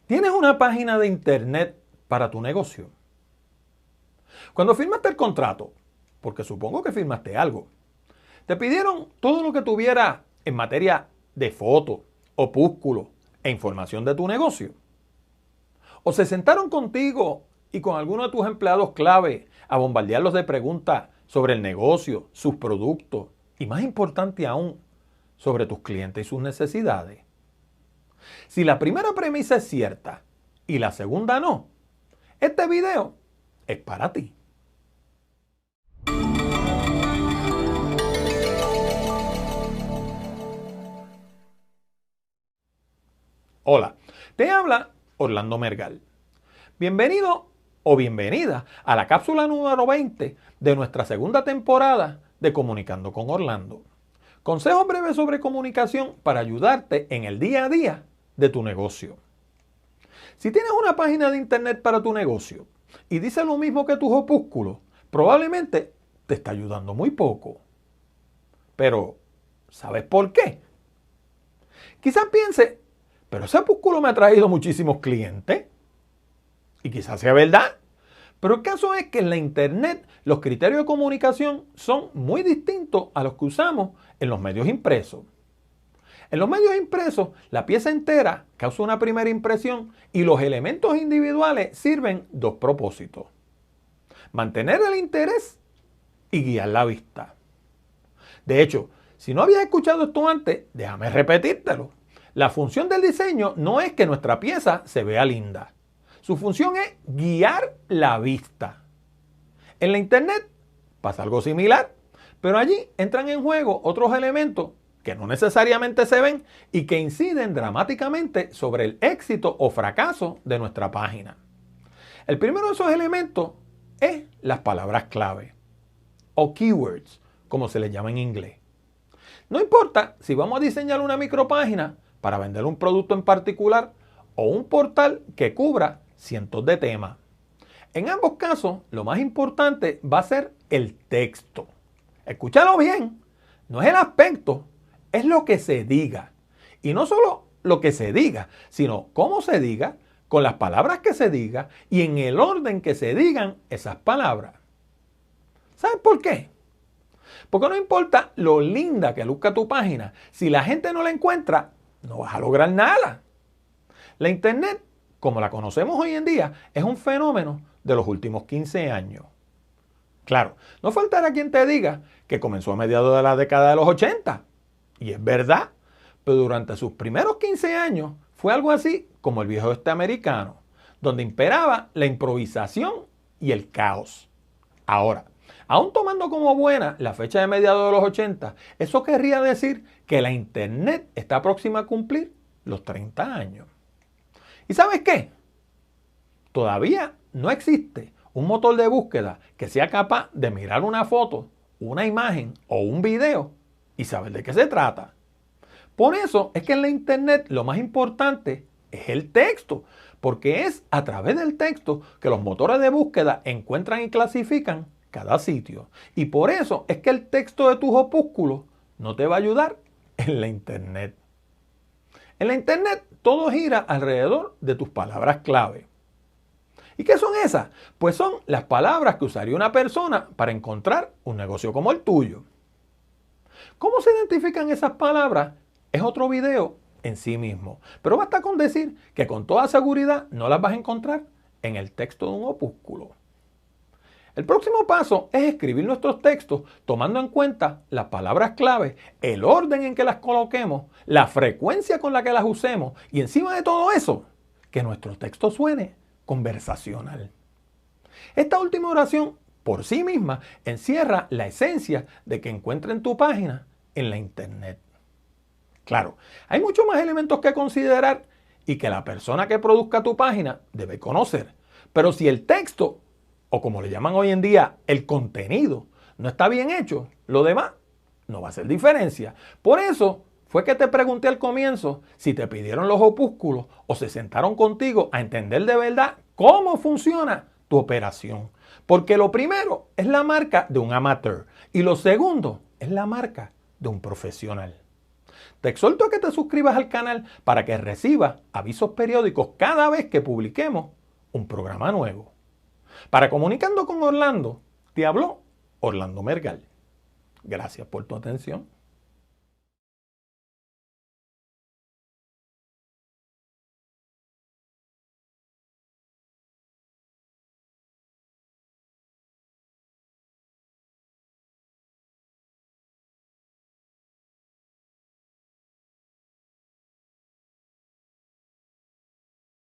¿Tienes una página de internet para tu negocio? Cuando firmaste el contrato, porque supongo que firmaste algo, te pidieron todo lo que tuviera en materia de foto, opúsculo e información de tu negocio. O se sentaron contigo y con alguno de tus empleados clave a bombardearlos de preguntas sobre el negocio, sus productos y, más importante aún, sobre tus clientes y sus necesidades. Si la primera premisa es cierta y la segunda no, este video es para ti. Hola, te habla Orlando Mergal. Bienvenido o bienvenida a la cápsula número 20 de nuestra segunda temporada de Comunicando con Orlando. Consejos breves sobre comunicación para ayudarte en el día a día de tu negocio. Si tienes una página de internet para tu negocio y dice lo mismo que tus opúsculos, probablemente te está ayudando muy poco. Pero, ¿sabes por qué? Quizás piense, pero ese opúsculo me ha traído muchísimos clientes. Y quizás sea verdad. Pero el caso es que en la internet los criterios de comunicación son muy distintos a los que usamos en los medios impresos. En los medios impresos, la pieza entera causa una primera impresión y los elementos individuales sirven dos propósitos: mantener el interés y guiar la vista. De hecho, si no habías escuchado esto antes, déjame repetírtelo. La función del diseño no es que nuestra pieza se vea linda. Su función es guiar la vista. En la internet pasa algo similar, pero allí entran en juego otros elementos que no necesariamente se ven y que inciden dramáticamente sobre el éxito o fracaso de nuestra página. El primero de esos elementos es las palabras clave, o keywords, como se les llama en inglés. No importa si vamos a diseñar una micropágina para vender un producto en particular o un portal que cubra cientos de temas. En ambos casos, lo más importante va a ser el texto. Escúchalo bien, no es el aspecto, es lo que se diga. Y no solo lo que se diga, sino cómo se diga, con las palabras que se diga y en el orden que se digan esas palabras. ¿Sabes por qué? Porque no importa lo linda que luzca tu página, si la gente no la encuentra, no vas a lograr nada. La internet, como la conocemos hoy en día, es un fenómeno de los últimos 15 años. Claro, no faltará quien te diga que comenzó a mediados de la década de los 80. Y es verdad, pero durante sus primeros 15 años fue algo así como el viejo oeste americano, donde imperaba la improvisación y el caos. Ahora, aún tomando como buena la fecha de mediados de los 80, eso querría decir que la internet está próxima a cumplir los 30 años. ¿Y sabes qué? Todavía no existe un motor de búsqueda que sea capaz de mirar una foto, una imagen o un video y saber de qué se trata. Por eso es que en la internet lo más importante es el texto, porque es a través del texto que los motores de búsqueda encuentran y clasifican cada sitio. Y por eso es que el texto de tus opúsculos no te va a ayudar en la internet. En la internet todo gira alrededor de tus palabras clave. ¿Y qué son esas? Pues son las palabras que usaría una persona para encontrar un negocio como el tuyo. ¿Cómo se identifican esas palabras? Es otro video en sí mismo. Pero basta con decir que con toda seguridad no las vas a encontrar en el texto de un opúsculo. El próximo paso es escribir nuestros textos tomando en cuenta las palabras clave, el orden en que las coloquemos, la frecuencia con la que las usemos y encima de todo eso, que nuestro texto suene conversacional. Esta última oración por sí misma encierra la esencia de que encuentren tu página en la internet. Claro, hay muchos más elementos que considerar y que la persona que produzca tu página debe conocer, pero si el texto, o como le llaman hoy en día, el contenido, no está bien hecho, lo demás no va a hacer diferencia. Por eso fue que te pregunté al comienzo si te pidieron los opúsculos o se sentaron contigo a entender de verdad cómo funciona tu operación. Porque lo primero es la marca de un amateur y lo segundo es la marca de un profesional. Te exhorto a que te suscribas al canal para que recibas avisos periódicos cada vez que publiquemos un programa nuevo. Para Comunicando con Orlando, te habló Orlando Mergal. Gracias por tu atención.